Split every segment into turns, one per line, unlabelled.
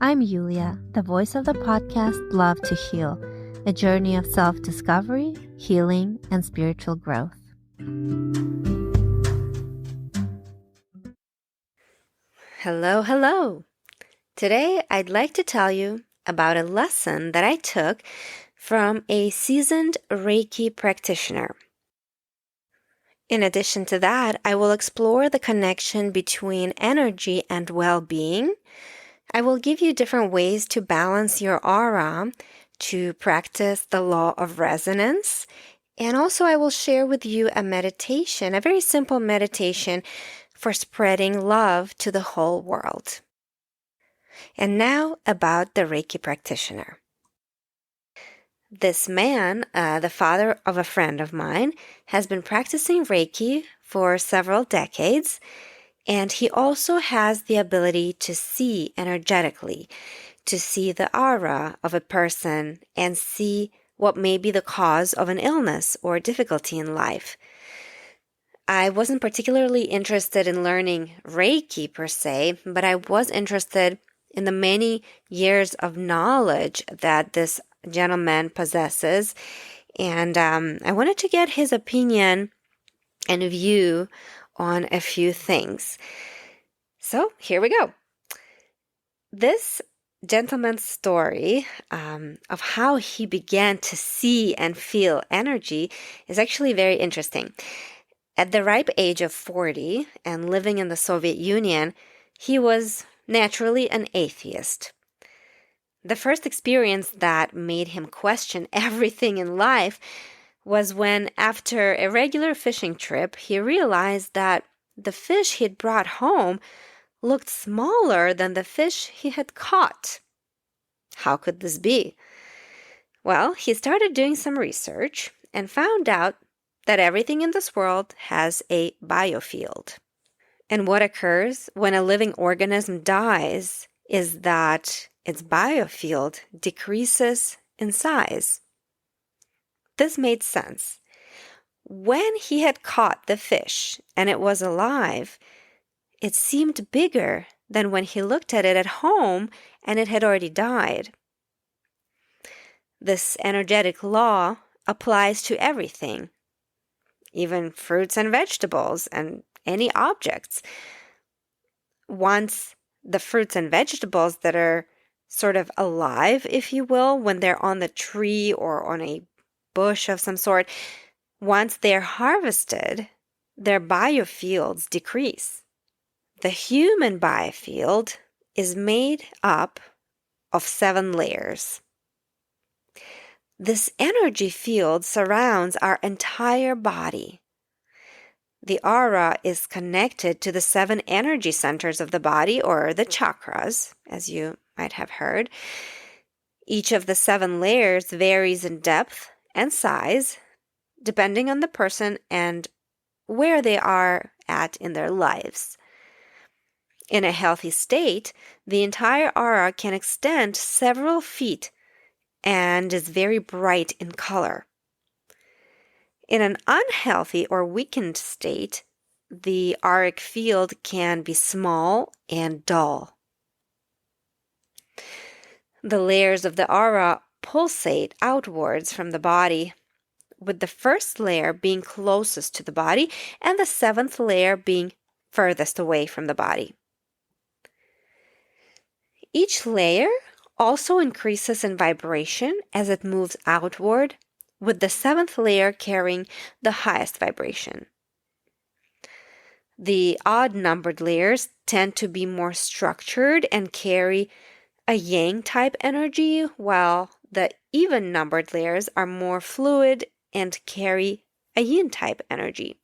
I'm Yulia, the voice of the podcast Love to Heal, a journey of self-discovery, healing, and spiritual growth. Hello. Today, I'd like to tell you about a lesson that I took from a seasoned Reiki practitioner. In addition to that, I will explore the connection between energy and well-being. I will give you different ways to balance your aura, to practice the law of resonance, and also I will share with you a meditation, a very simple meditation for spreading love to the whole world. And now about the Reiki practitioner. This man, the father of a friend of mine, has been practicing Reiki for several decades, and he also has the ability to see energetically, to see the aura of a person and see what may be the cause of an illness or difficulty in life. I wasn't particularly interested in learning Reiki per se, but I was interested in the many years of knowledge that this gentleman possesses, and I wanted to get his opinion and view on a few things. So here we go. This gentleman's story of how he began to see and feel energy is actually very interesting. At the ripe age of 40 and living in the Soviet Union, he was naturally an atheist. The first experience that made him question everything in life was when, after a regular fishing trip, he realized that the fish he'd brought home looked smaller than the fish he had caught. How could this be? Well, he started doing some research and found out that everything in this world has a biofield. And what occurs when a living organism dies is that its biofield decreases in size. This made sense. When he had caught the fish and it was alive, it seemed bigger than when he looked at it at home and it had already died. This energetic law applies to everything, even fruits and vegetables and any objects. Once the fruits and vegetables that are sort of alive, if you will, when they're on the tree or on a bush of some sort, once they're harvested, their biofields decrease. The human biofield is made up of 7 layers. This energy field surrounds our entire body. The aura is connected to the 7 energy centers of the body, or the chakras, as you might have heard. Each of the 7 layers varies in depth and size, depending on the person and where they are at in their lives. In a healthy state, the entire aura can extend several feet and is very bright in color. In an unhealthy or weakened state, the auric field can be small and dull. The layers of the aura pulsate outwards from the body, with the first layer being closest to the body and the 7th layer being furthest away from the body. Each layer also increases in vibration as it moves outward, with the 7th layer carrying the highest vibration. The odd-numbered layers tend to be more structured and carry a yang-type energy, while the even-numbered layers are more fluid and carry a yin-type energy.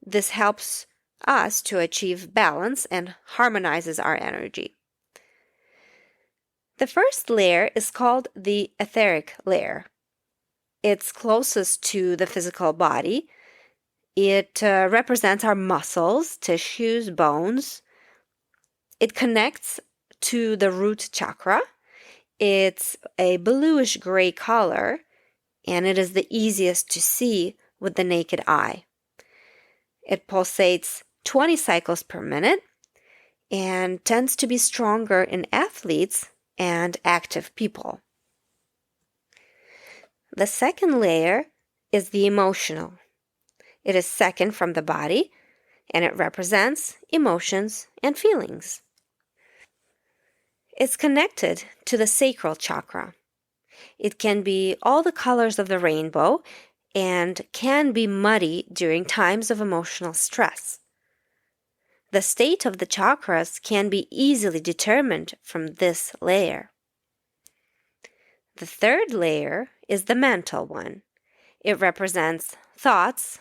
This helps us to achieve balance and harmonizes our energy. The first layer is called the etheric layer. It's closest to the physical body. It represents our muscles, tissues, bones. It connects to the root chakra. It's a bluish gray color, and it is the easiest to see with the naked eye. It pulsates 20 cycles per minute, and tends to be stronger in athletes and active people. The second layer is the emotional. It is second from the body, and it represents emotions and feelings. It's connected to the sacral chakra. It can be all the colors of the rainbow and can be muddy during times of emotional stress. The state of the chakras can be easily determined from this layer. The third layer is the mental one. It represents thoughts,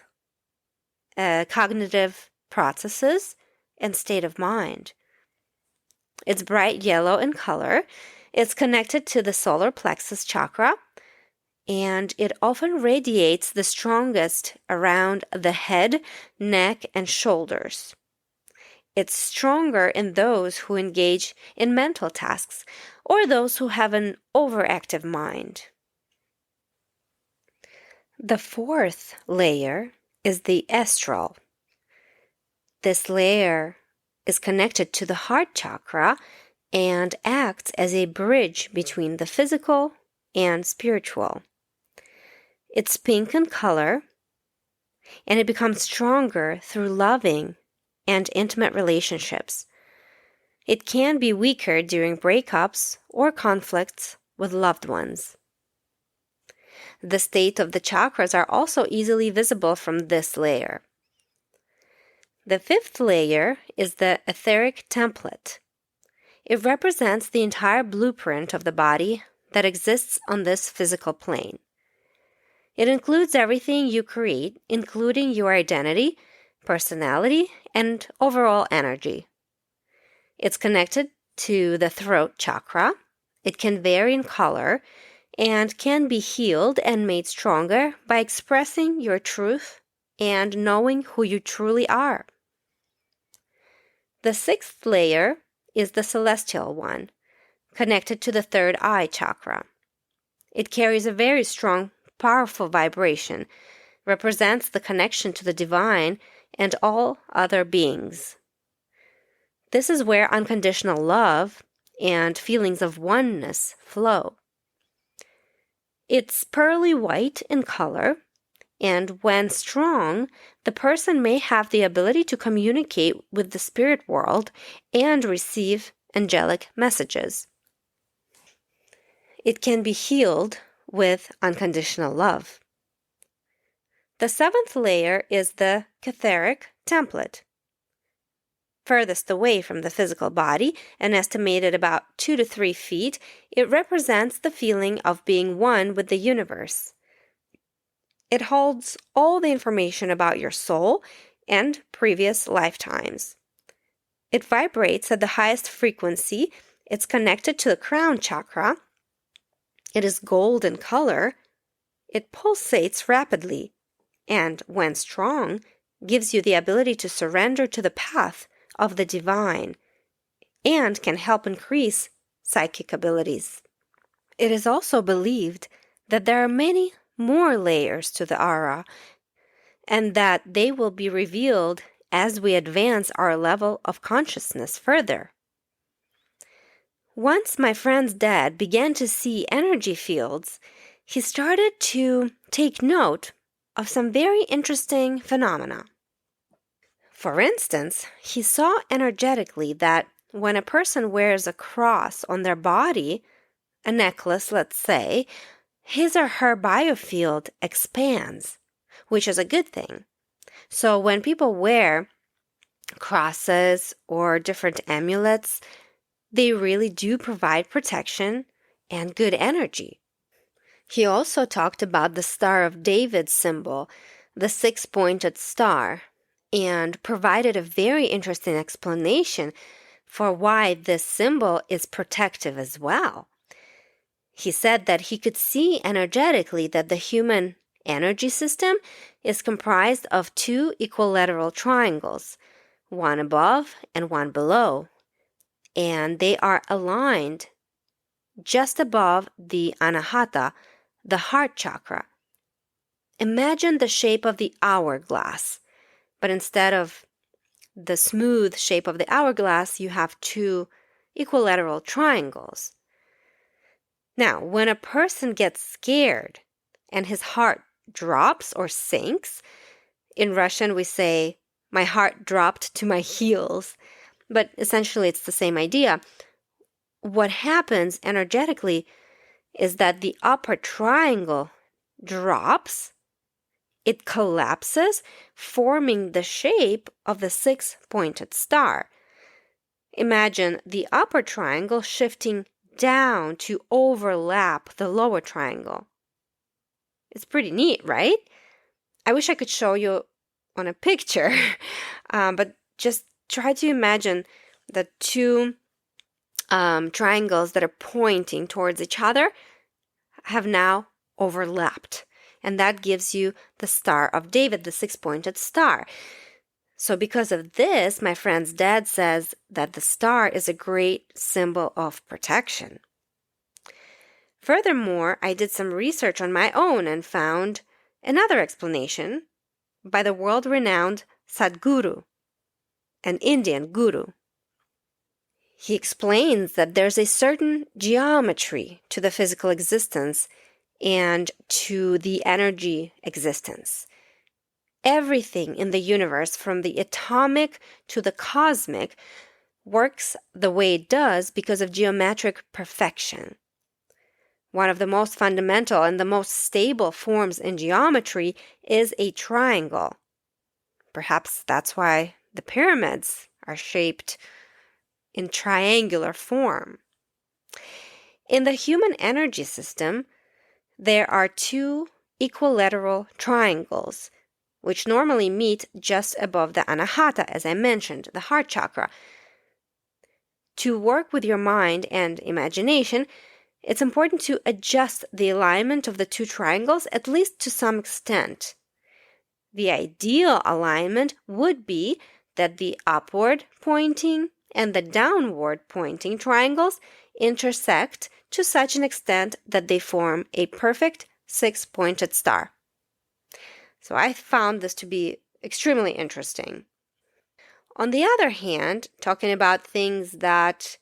cognitive processes, and state of mind. It's bright yellow in color. It's connected to the solar plexus chakra, and it often radiates the strongest around the head, neck, and shoulders. It's stronger in those who engage in mental tasks or those who have an overactive mind. The fourth layer is the astral. This layer is connected to the heart chakra and acts as a bridge between the physical and spiritual. It's pink in color, and it becomes stronger through loving and intimate relationships. It can be weaker during breakups or conflicts with loved ones. The state of the chakras are also easily visible from this layer. The fifth layer is the etheric template. It represents the entire blueprint of the body that exists on this physical plane. It includes everything you create, including your identity, personality, and overall energy. It's connected to the throat chakra. It can vary in color and can be healed and made stronger by expressing your truth and knowing who you truly are. The sixth layer is the celestial one, connected to the third eye chakra. It carries a very strong, powerful vibration, represents the connection to the divine and all other beings. This is where unconditional love and feelings of oneness flow. It's pearly white in color, and when strong, the person may have the ability to communicate with the spirit world and receive angelic messages. It can be healed with unconditional love. The seventh layer is the etheric template. Furthest away from the physical body, and estimated about 2 to 3 feet, it represents the feeling of being one with the universe. It holds all the information about your soul and previous lifetimes. It vibrates at the highest frequency. It's connected to the crown chakra. It is gold in color. It pulsates rapidly, and when strong, gives you the ability to surrender to the path of the divine and can help increase psychic abilities. It is also believed that there are many more layers to the aura and that they will be revealed as we advance our level of consciousness further. Once my friend's dad began to see energy fields, he started to take note of some very interesting phenomena. For instance, he saw energetically that when a person wears a cross on their body, a necklace, let's say, his or her biofield expands, which is a good thing. So when people wear crosses or different amulets, they really do provide protection and good energy. He also talked about the Star of David symbol, the 6-pointed star, and provided a very interesting explanation for why this symbol is protective as well. He said that he could see energetically that the human energy system is comprised of 2 equilateral triangles, one above and one below, and they are aligned just above the anahata, the heart chakra. Imagine the shape of the hourglass, but instead of the smooth shape of the hourglass, you have two equilateral triangles. Now, when a person gets scared and his heart drops or sinks, in Russian we say, my heart dropped to my heels, but essentially it's the same idea. What happens energetically is that the upper triangle drops, it collapses, forming the shape of the six-pointed star. Imagine the upper triangle shifting down to overlap the lower triangle. It's pretty neat, right? I wish I could show you on a picture, but just try to imagine the two triangles that are pointing towards each other have now overlapped. And that gives you the Star of David, the six-pointed star. So because of this, my friend's dad says that the star is a great symbol of protection. Furthermore, I did some research on my own and found another explanation by the world-renowned Sadhguru, an Indian guru. He explains that there's a certain geometry to the physical existence and to the energy existence. Everything in the universe, from the atomic to the cosmic, works the way it does because of geometric perfection. One of the most fundamental and the most stable forms in geometry is a triangle. Perhaps that's why the pyramids are shaped in triangular form. In the human energy system, there are two equilateral triangles, which normally meet just above the anahata, as I mentioned, the heart chakra. To work with your mind and imagination, it's important to adjust the alignment of the two triangles, at least to some extent. The ideal alignment would be that the upward pointing and the downward pointing triangles intersect to such an extent that they form a perfect six-pointed star. So I found this to be extremely interesting. On the other hand, talking about things that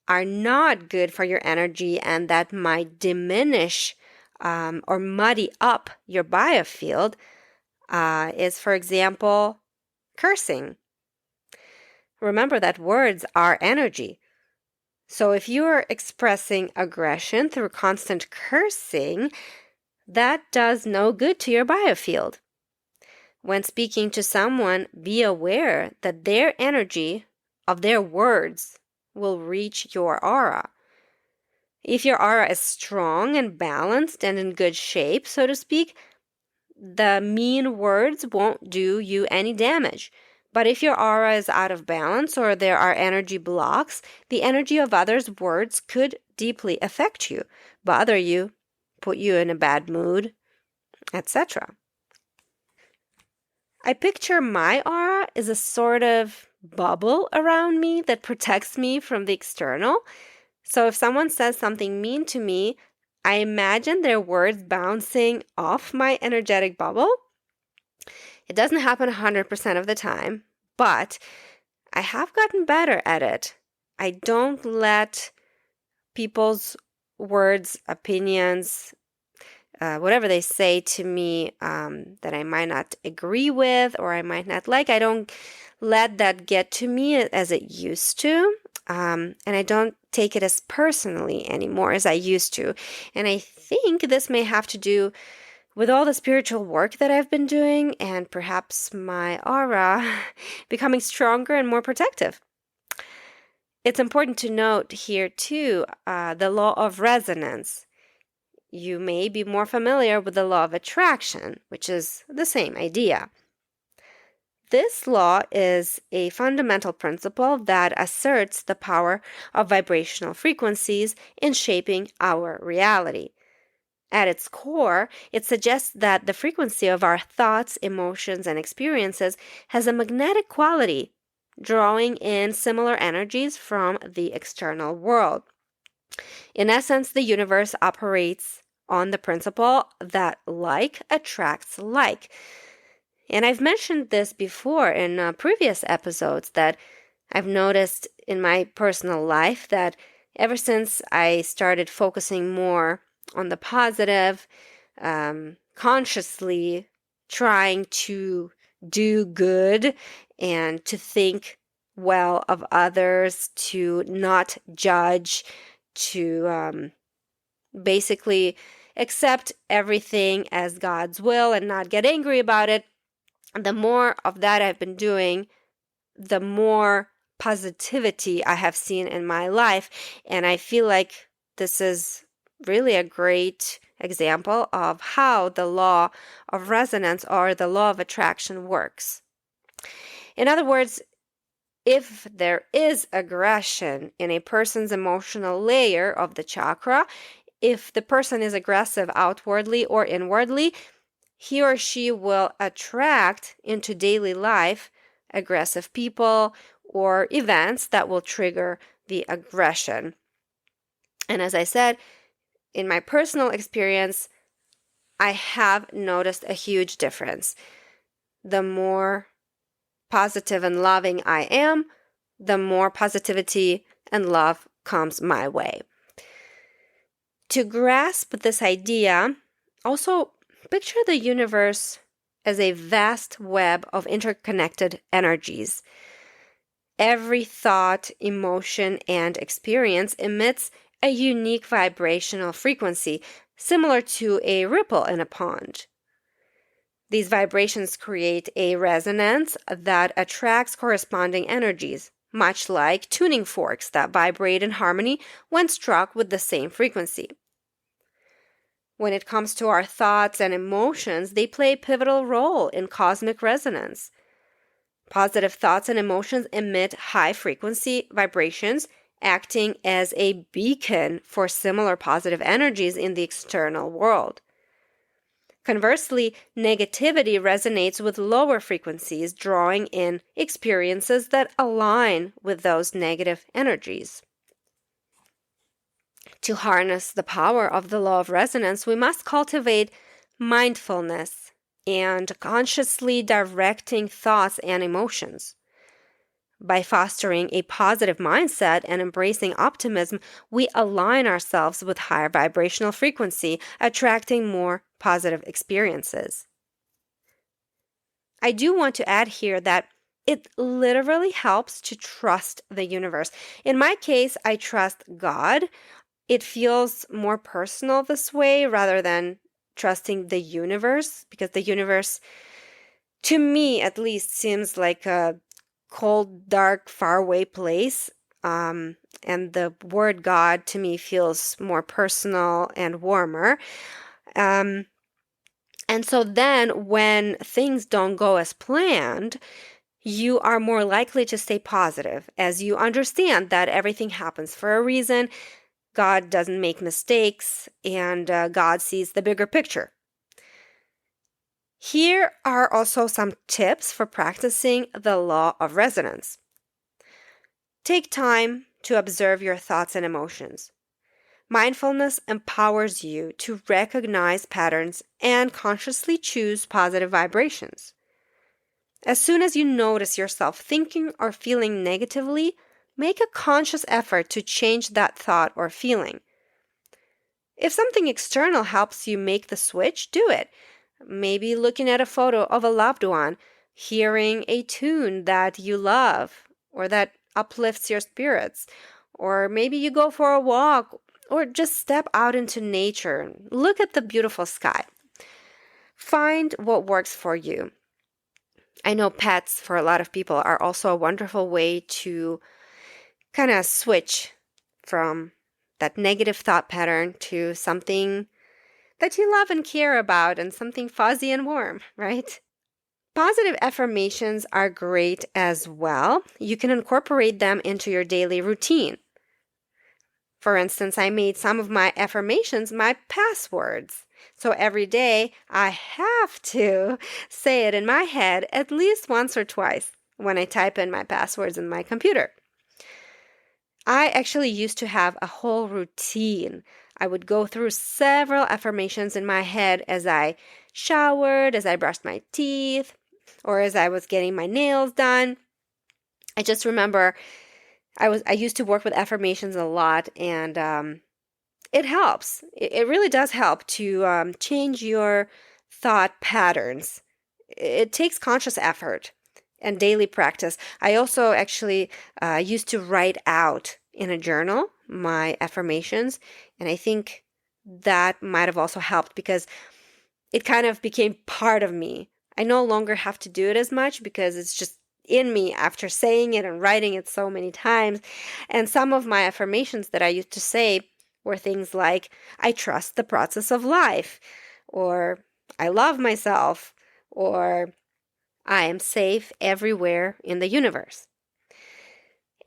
are not good for your energy and that might diminish or muddy up your biofield is, for example, cursing. Remember that words are energy. So if you're expressing aggression through constant cursing, that does no good to your biofield. When speaking to someone, be aware that their energy of their words will reach your aura. If your aura is strong and balanced and in good shape, so to speak, the mean words won't do you any damage. But if your aura is out of balance or there are energy blocks, the energy of others' words could deeply affect you, bother you, put you in a bad mood, etc. I picture my aura as a sort of bubble around me that protects me from the external. So if someone says something mean to me, I imagine their words bouncing off my energetic bubble. It doesn't happen 100% of the time, but I have gotten better at it. I don't let people's words, opinions, whatever they say to me that I might not agree with or I might not like, I don't let that get to me as it used to. And I don't take it as personally anymore as I used to. And I think this may have to do with all the spiritual work that I've been doing and perhaps my aura becoming stronger and more protective. It's important to note here too the law of resonance. You may be more familiar with the law of attraction, which is the same idea. This law is a fundamental principle that asserts the power of vibrational frequencies in shaping our reality. At its core, it suggests that the frequency of our thoughts, emotions, and experiences has a magnetic quality, drawing in similar energies from the external world. In essence, the universe operates on the principle that like attracts like. And I've mentioned this before in previous episodes that I've noticed in my personal life that ever since I started focusing more on the positive, consciously trying to do good and to think well of others, to not judge, to basically accept everything as God's will and not get angry about it, the more of that I've been doing, the more positivity I have seen in my life. And I feel like this is really a great example of how the law of resonance or the law of attraction works. In other words, if there is aggression in a person's emotional layer of the chakra, if the person is aggressive outwardly or inwardly, he or she will attract into daily life aggressive people or events that will trigger the aggression. And as I said, in my personal experience, I have noticed a huge difference. The more positive and loving I am, the more positivity and love comes my way. To grasp this idea, also picture the universe as a vast web of interconnected energies. Every thought, emotion, and experience emits a unique vibrational frequency, similar to a ripple in a pond. These vibrations create a resonance that attracts corresponding energies, much like tuning forks that vibrate in harmony when struck with the same frequency. When it comes to our thoughts and emotions, they play a pivotal role in cosmic resonance. Positive thoughts and emotions emit high-frequency vibrations, acting as a beacon for similar positive energies in the external world. Conversely, negativity resonates with lower frequencies, drawing in experiences that align with those negative energies. To harness the power of the law of resonance, we must cultivate mindfulness and consciously directing thoughts and emotions. By fostering a positive mindset and embracing optimism, we align ourselves with higher vibrational frequency, attracting more positive experiences. I do want to add here that it literally helps to trust the universe. In my case, I trust God. It feels more personal this way rather than trusting the universe, because the universe, to me at least, seems like a cold, dark, faraway place. And the word God to me feels more personal and warmer. And so then when things don't go as planned, you are more likely to stay positive as you understand that everything happens for a reason. God doesn't make mistakes, and God sees the bigger picture. Here are also some tips for practicing the law of resonance. Take time to observe your thoughts and emotions. Mindfulness empowers you to recognize patterns and consciously choose positive vibrations. As soon as you notice yourself thinking or feeling negatively, make a conscious effort to change that thought or feeling. If something external helps you make the switch, do it. Maybe looking at a photo of a loved one, hearing a tune that you love or that uplifts your spirits, or maybe you go for a walk or just step out into nature and look at the beautiful sky. Find what works for you. I know pets for a lot of people are also a wonderful way to kind of switch from that negative thought pattern to something that you love and care about and something fuzzy and warm, right? Positive affirmations are great as well. You can incorporate them into your daily routine. For instance, I made some of my affirmations my passwords. So every day I have to say it in my head at least once or twice when I type in my passwords in my computer. I actually used to have a whole routine. I would go through several affirmations in my head as I showered, as I brushed my teeth, or as I was getting my nails done. I just remember I used to work with affirmations a lot, and it helps. It really does help to change your thought patterns. It takes conscious effort and daily practice. I also actually used to write out in a journal my affirmations, and I think that might have also helped because it kind of became part of me. I no longer have to do it as much because it's just in me after saying it and writing it so many times. And some of my affirmations that I used to say were things like, I trust the process of life, or I love myself, or I am safe everywhere in the universe.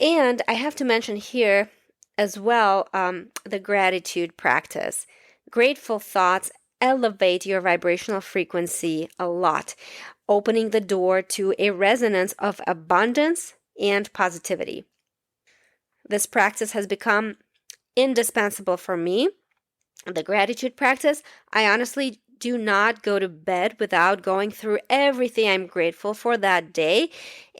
And I have to mention here as well the gratitude practice. Grateful thoughts elevate your vibrational frequency a lot, opening the door to a resonance of abundance and positivity. This practice has become indispensable for me. The gratitude practice, I honestly do not go to bed without going through everything I'm grateful for that day.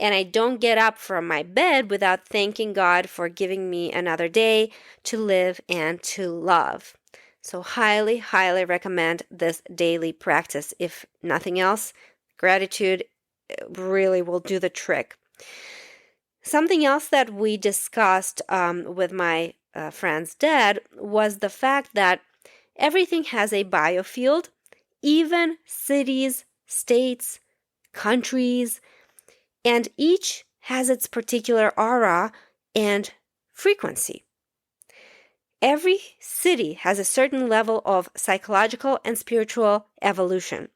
And I don't get up from my bed without thanking God for giving me another day to live and to love. So highly, highly recommend this daily practice. If nothing else, gratitude really will do the trick. Something else that we discussed with my friend's dad was the fact that everything has a biofield, even cities, states, countries, and each has its particular aura and frequency. Every city has a certain level of psychological and spiritual evolution.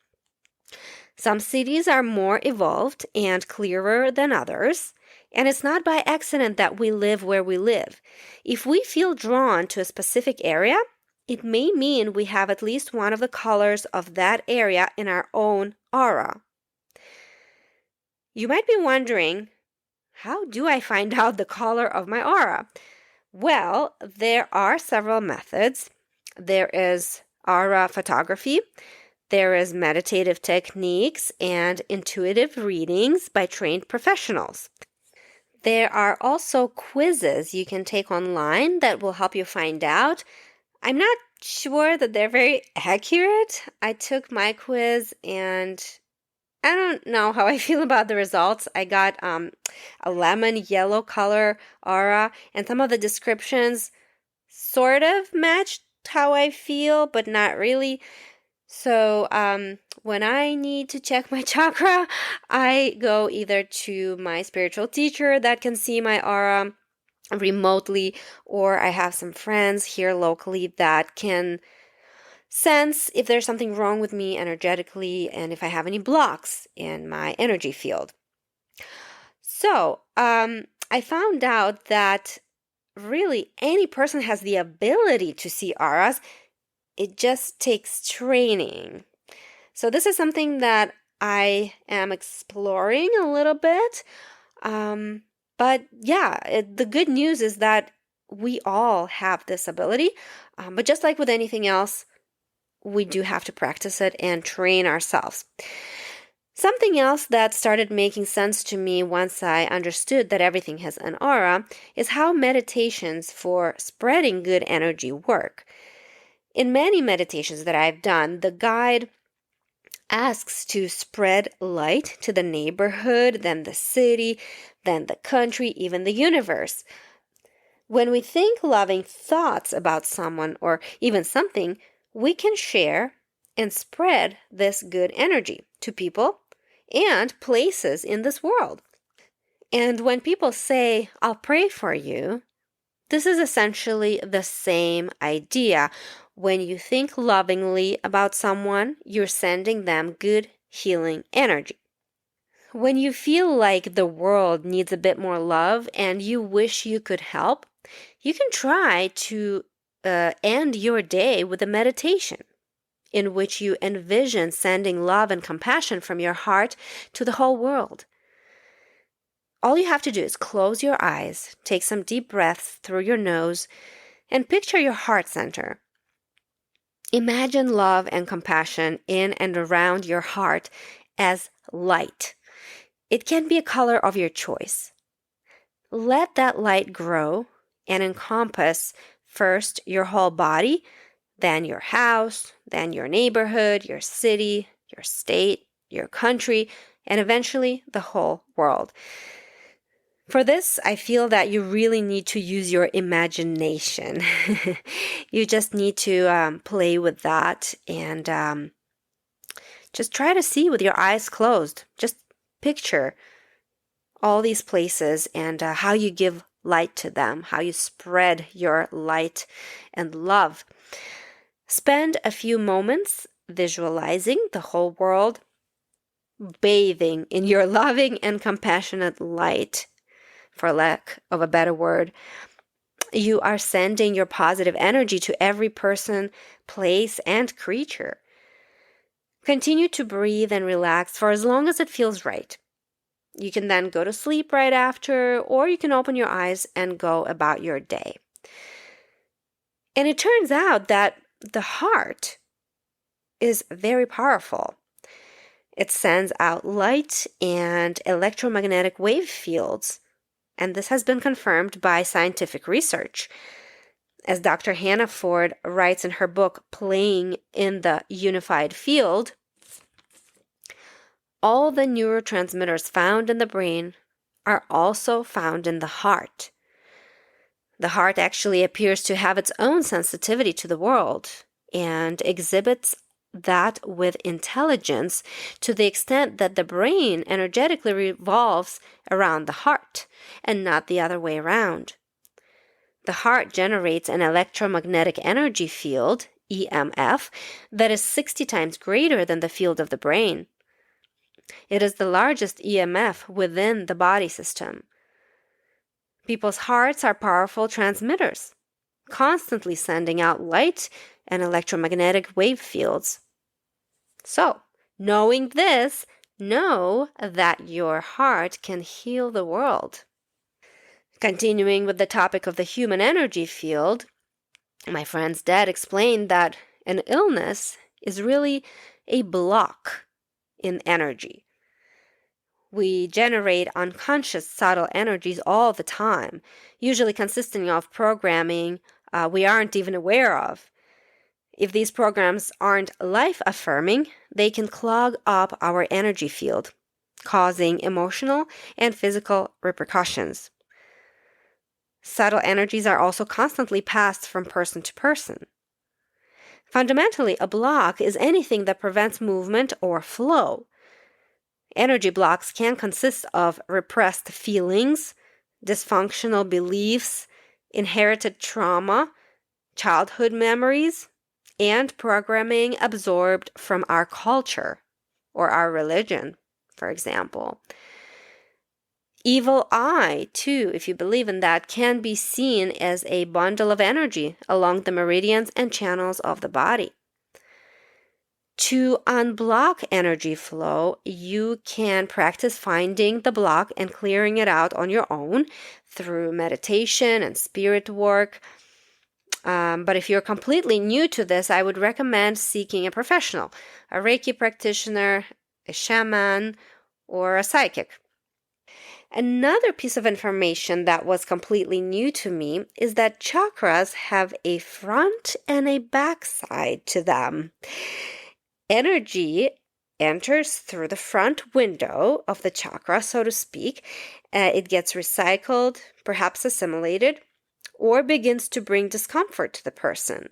Some cities are more evolved and clearer than others, and it's not by accident that we live where we live. If we feel drawn to a specific area, it may mean we have at least one of the colors of that area in our own aura. You might be wondering, how do I find out the color of my aura? Well, there are several methods. There is aura photography. There is meditative techniques and intuitive readings by trained professionals. There are also quizzes you can take online that will help you find out. I'm not sure that they're very accurate. I took my quiz and I don't know how I feel about the results. I got a lemon yellow color aura, and some of the descriptions sort of matched how I feel, but not really. So when I need to check my chakra, I go either to my spiritual teacher that can see my aura remotely, or I have some friends here locally that can sense if there's something wrong with me energetically and if I have any blocks in my energy field. So I found out that really any person has the ability to see auras. It just takes training. So this is something that I am exploring a little bit. But yeah, the good news is that we all have this ability. But just like with anything else, we do have to practice it and train ourselves. Something else that started making sense to me once I understood that everything has an aura is how meditations for spreading good energy work. In many meditations that I've done, the guide asks to spread light to the neighborhood, then the city, then the country, even the universe. When we think loving thoughts about someone or even something, we can share and spread this good energy to people and places in this world. And when people say, I'll pray for you, this is essentially the same idea. When you think lovingly about someone, you're sending them good healing energy. When you feel like the world needs a bit more love and you wish you could help, you can try to end your day with a meditation in which you envision sending love and compassion from your heart to the whole world. All you have to do is close your eyes, take some deep breaths through your nose, and picture your heart center. Imagine love and compassion in and around your heart as light. It can be a color of your choice. Let that light grow and encompass first your whole body, then your house, then your neighborhood, your city, your state, your country, and eventually the whole world. For this, I feel that you really need to use your imagination. You just need to play with that and just try to see with your eyes closed. Just picture all these places and how you give light to them, how you spread your light and love. Spend a few moments visualizing the whole world, bathing in your loving and compassionate light, for lack of a better word. You are sending your positive energy to every person, place, and creature. Continue to breathe and relax for as long as it feels right. You can then go to sleep right after, or you can open your eyes and go about your day. And it turns out that the heart is very powerful. It sends out light and electromagnetic wave fields, and this has been confirmed by scientific research. As Dr. Hannaford writes in her book, Playing in the Unified Field, all the neurotransmitters found in the brain are also found in the heart. The heart actually appears to have its own sensitivity to the world and exhibits that with intelligence to the extent that the brain energetically revolves around the heart and not the other way around. The heart generates an electromagnetic energy field, EMF, that is 60 times greater than the field of the brain. It is the largest EMF within the body system. People's hearts are powerful transmitters, constantly sending out light and electromagnetic wave fields. So, knowing this, know that your heart can heal the world. Continuing with the topic of the human energy field, my friend's dad explained that an illness is really a block in energy. We generate unconscious subtle energies all the time, usually consisting of programming we aren't even aware of. If these programs aren't life-affirming, they can clog up our energy field, causing emotional and physical repercussions. Subtle energies are also constantly passed from person to person. Fundamentally, a block is anything that prevents movement or flow. Energy blocks can consist of repressed feelings, dysfunctional beliefs, inherited trauma, childhood memories, and programming absorbed from our culture or our religion, for example. Evil eye, too, if you believe in that, can be seen as a bundle of energy along the meridians and channels of the body. To unblock energy flow, you can practice finding the block and clearing it out on your own through meditation and spirit work. But if you're completely new to this, I would recommend seeking a professional, a Reiki practitioner, a shaman, or a psychic. Another piece of information that was completely new to me is that chakras have a front and a back side to them. Energy enters through the front window of the chakra, so to speak. It gets recycled, perhaps assimilated, or begins to bring discomfort to the person.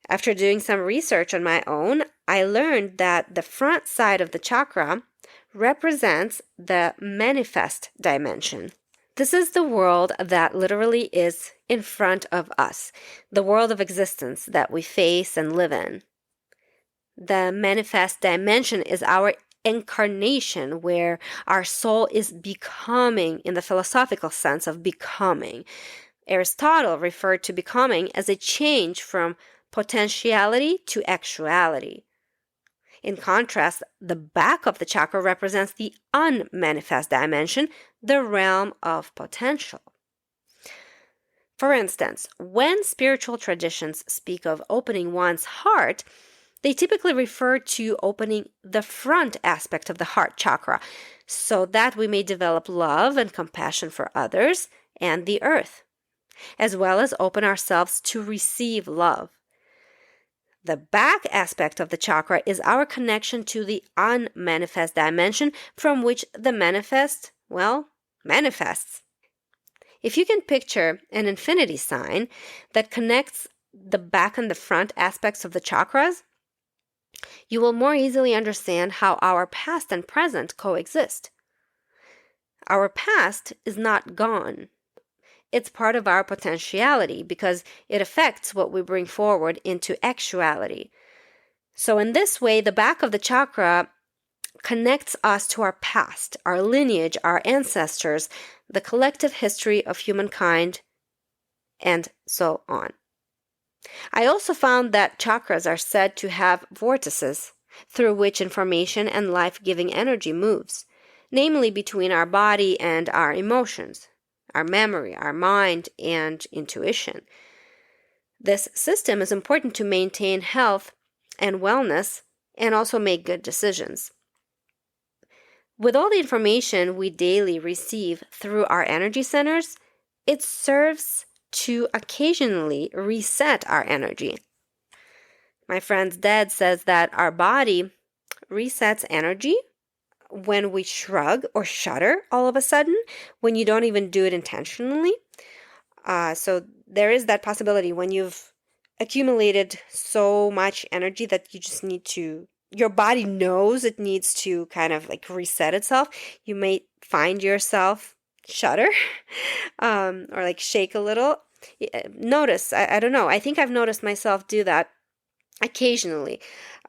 After doing some research on my own, I learned that the front side of the chakra represents the manifest dimension. This is the world that literally is in front of us, the world of existence that we face and live in. The manifest dimension is our incarnation, where our soul is becoming, in the philosophical sense of becoming. Aristotle referred to becoming as a change from potentiality to actuality. In contrast, the back of the chakra represents the unmanifest dimension, the realm of potential. For instance, when spiritual traditions speak of opening one's heart, They typically refer to opening the front aspect of the heart chakra so that we may develop love and compassion for others and the earth, as well as open ourselves to receive love. The back aspect of the chakra is our connection to the unmanifest dimension from which the manifest, manifests. If you can picture an infinity sign that connects the back and the front aspects of the chakras, you will more easily understand how our past and present coexist. Our past is not gone. It's part of our potentiality because it affects what we bring forward into actuality. So in this way, the back of the chakra connects us to our past, our lineage, our ancestors, the collective history of humankind, and so on. I also found that chakras are said to have vortices through which information and life-giving energy moves, namely between our body and our emotions, our memory, our mind, and intuition. This system is important to maintain health and wellness and also make good decisions. With all the information we daily receive through our energy centers, it serves to occasionally reset our energy. My friend's dad says that our body resets energy when we shrug or shudder all of a sudden, when you don't even do it intentionally. So there is that possibility when you've accumulated so much energy that you just need to, your body knows it needs to kind of like reset itself. You may find yourself shudder or like shake a little. Notice, I don't know, I think I've noticed myself do that occasionally,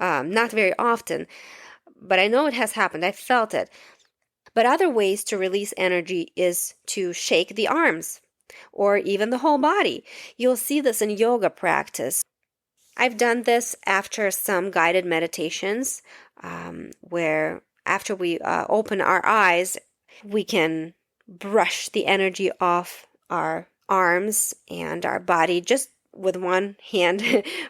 not very often, but I know it has happened. I felt it. But other ways to release energy is to shake the arms or even the whole body. You'll see this in yoga practice. I've done this after some guided meditations where after we open our eyes, we can brush the energy off our arms and our body just with one hand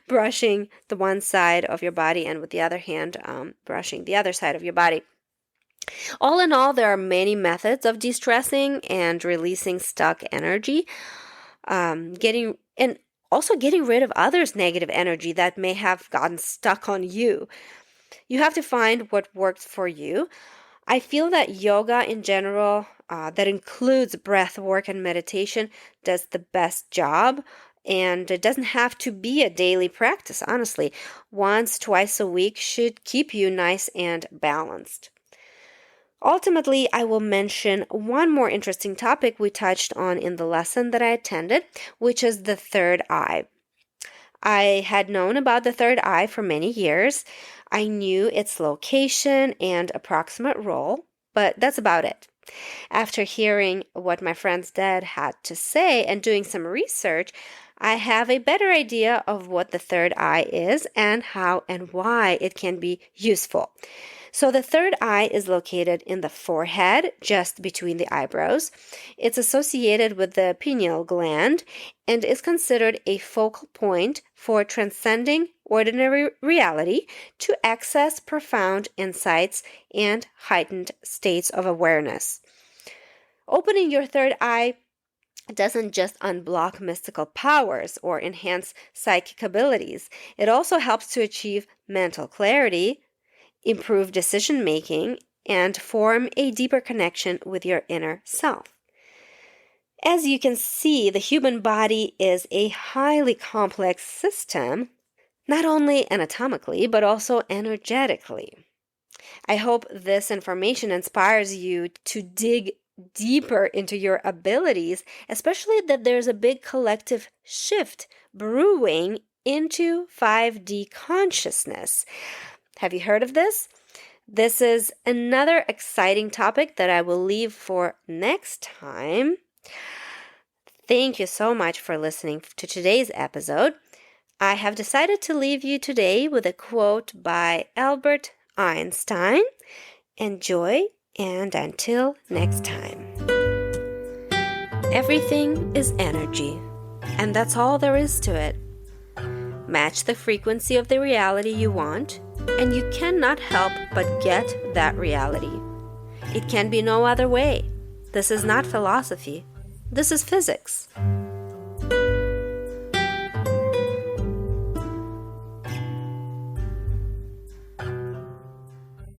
brushing the one side of your body and with the other hand brushing the other side of your body. All in all, there are many methods of de-stressing and releasing stuck energy, getting rid of others' negative energy that may have gotten stuck on you. You have to find what works for you. I feel that yoga in general, that includes breath work and meditation, does the best job. And it doesn't have to be a daily practice, honestly. Once, twice a week should keep you nice and balanced. Ultimately, I will mention one more interesting topic we touched on in the lesson that I attended, which is the third eye. I had known about the third eye for many years. I knew its location and approximate role, but that's about it. After hearing what my friend's dad had to say and doing some research, I have a better idea of what the third eye is and how and why it can be useful. So the third eye is located in the forehead, just between the eyebrows. It's associated with the pineal gland and is considered a focal point for transcending ordinary reality to access profound insights and heightened states of awareness. Opening your third eye doesn't just unblock mystical powers or enhance psychic abilities. It also helps to achieve mental clarity, improve decision-making, and form a deeper connection with your inner self. As you can see, the human body is a highly complex system, not only anatomically, but also energetically. I hope this information inspires you to dig deeper into your abilities, especially that there's a big collective shift brewing into 5D consciousness. Have you heard of this? This is another exciting topic that I will leave for next time. Thank you so much for listening to today's episode. I have decided to leave you today with a quote by Albert Einstein. Enjoy, and until next time. Everything is energy, and that's all there is to it. Match the frequency of the reality you want, and you cannot help but get that reality. It can be no other way. This is not philosophy. This is physics.